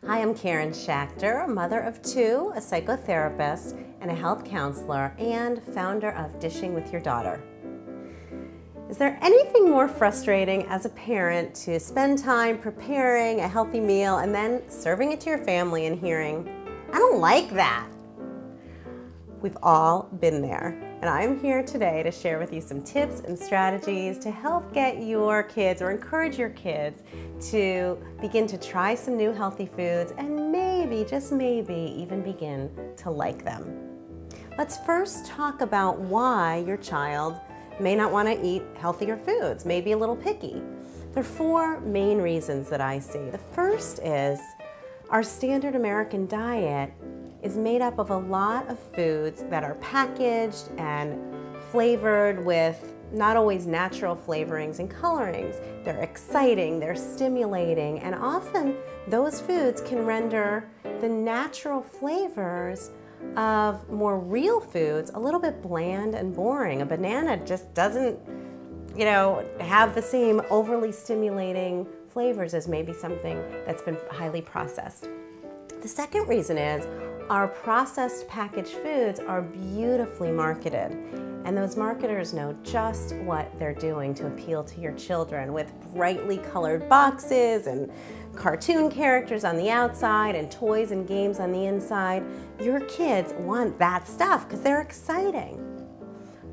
Hi, I'm Karen Schachter, a mother of two, a psychotherapist, and a health counselor, and founder of Dishing with Your Daughter. Is there anything more frustrating as a parent to spend time preparing a healthy meal and then serving it to your family and hearing, "I don't like that"? We've all been there, and I'm here today to share with you some tips and strategies to help get your kids or encourage your kids to begin to try some new healthy foods and maybe, just maybe, even begin to like them. Let's first talk about why your child may not want to eat healthier foods, maybe a little picky. There are four main reasons that I see. The first is our standard American diet is made up of a lot of foods that are packaged and flavored with not always natural flavorings and colorings. They're exciting, they're stimulating, and often those foods can render the natural flavors of more real foods a little bit bland and boring. A banana just doesn't, have the same overly stimulating flavors as maybe something that's been highly processed. The second reason is our processed packaged foods are beautifully marketed, and those marketers know just what they're doing to appeal to your children with brightly colored boxes and cartoon characters on the outside and toys and games on the inside. Your kids want that stuff because they're exciting.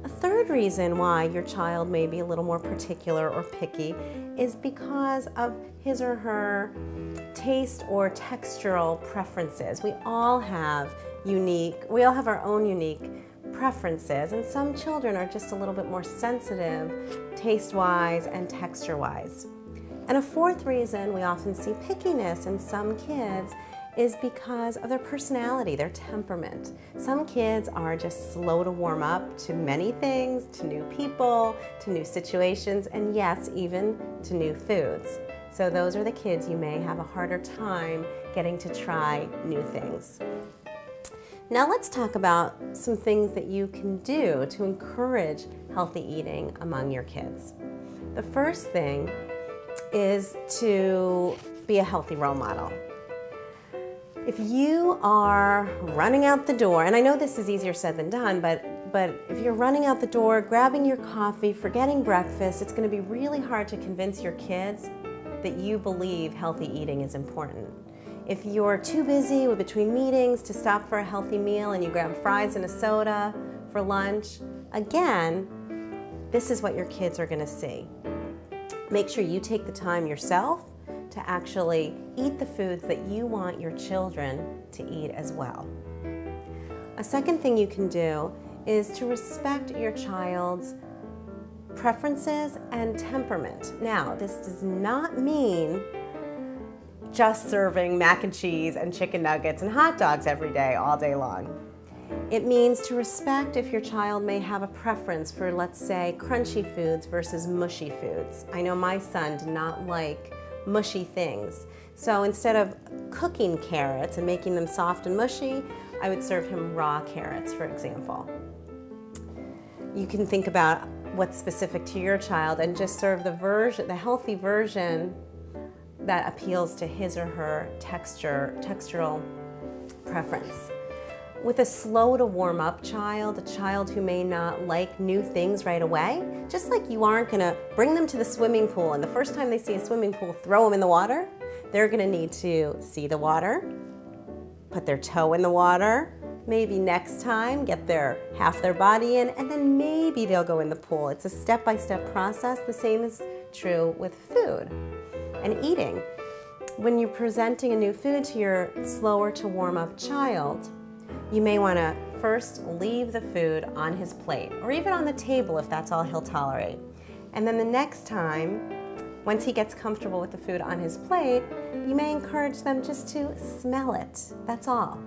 A third reason why your child may be a little more particular or picky is because of his or her taste or textural preferences. We all have our own unique preferences, and some children are just a little bit more sensitive taste-wise and texture-wise. And a fourth reason we often see pickiness in some kids is because of their personality, their temperament. Some kids are just slow to warm up to many things, to new people, to new situations, and yes, even to new foods. So those are the kids you may have a harder time getting to try new things. Now let's talk about some things that you can do to encourage healthy eating among your kids. The first thing is to be a healthy role model. If you are running out the door, and I know this is easier said than done, but if you're running out the door, grabbing your coffee, forgetting breakfast, it's going to be really hard to convince your kids that you believe healthy eating is important. If you're too busy between meetings to stop for a healthy meal and you grab fries and a soda for lunch, again, this is what your kids are going to see. Make sure you take the time yourself to actually eat the foods that you want your children to eat as well. A second thing you can do is to respect your child's preferences and temperament. Now, this does not mean just serving mac and cheese and chicken nuggets and hot dogs every day, all day long. It means to respect if your child may have a preference for, let's say, crunchy foods versus mushy foods. I know my son did not like mushy things. So instead of cooking carrots and making them soft and mushy, I would serve him raw carrots, for example. You can think about what's specific to your child and just serve the healthy version that appeals to his or her textural preference. With a slow to warm up child, a child who may not like new things right away, just like you aren't going to bring them to the swimming pool and the first time they see a swimming pool, throw them in the water. They're going to need to see the water, put their toe in the water, maybe next time get half their body in, and then maybe they'll go in the pool. It's a step-by-step process. The same is true with food and eating. When you're presenting a new food to your slower to warm up child, you may want to first leave the food on his plate or even on the table if that's all he'll tolerate. And then the next time, once he gets comfortable with the food on his plate, you may encourage them just to smell it. That's all.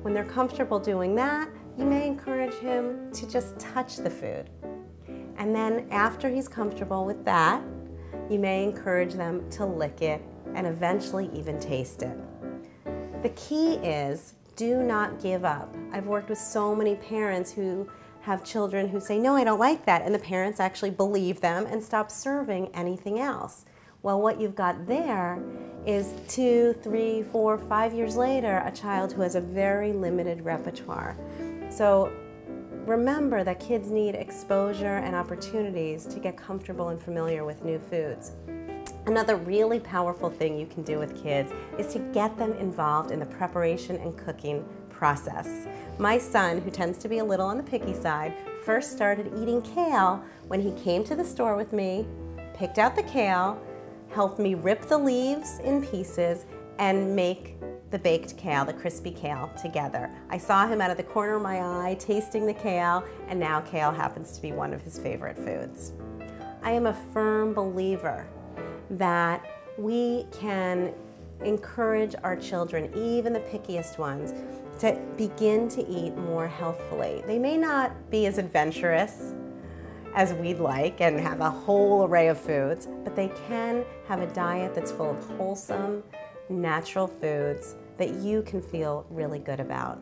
When they're comfortable doing that, you may encourage him to just touch the food. And then after he's comfortable with that, you may encourage them to lick it and eventually even taste it. The key is, do not give up. I've worked with so many parents who have children who say, "No, I don't like that," and the parents actually believe them and stop serving anything else. Well, what you've got there is 2, 3, 4, 5 years later, a child who has a very limited repertoire. So remember that kids need exposure and opportunities to get comfortable and familiar with new foods. Another really powerful thing you can do with kids is to get them involved in the preparation and cooking process. My son, who tends to be a little on the picky side, first started eating kale when he came to the store with me, picked out the kale, helped me rip the leaves in pieces, and make the baked kale, the crispy kale, together. I saw him out of the corner of my eye tasting the kale, and now kale happens to be one of his favorite foods. I am a firm believer that we can encourage our children, even the pickiest ones, to begin to eat more healthfully. They may not be as adventurous as we'd like and have a whole array of foods, but they can have a diet that's full of wholesome, natural foods that you can feel really good about.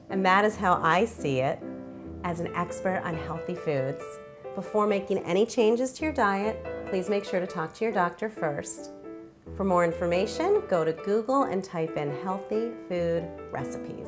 And that is how I see it as an expert on healthy foods. Before making any changes to your diet, please make sure to talk to your doctor first. For more information, go to Google and type in healthy food recipes.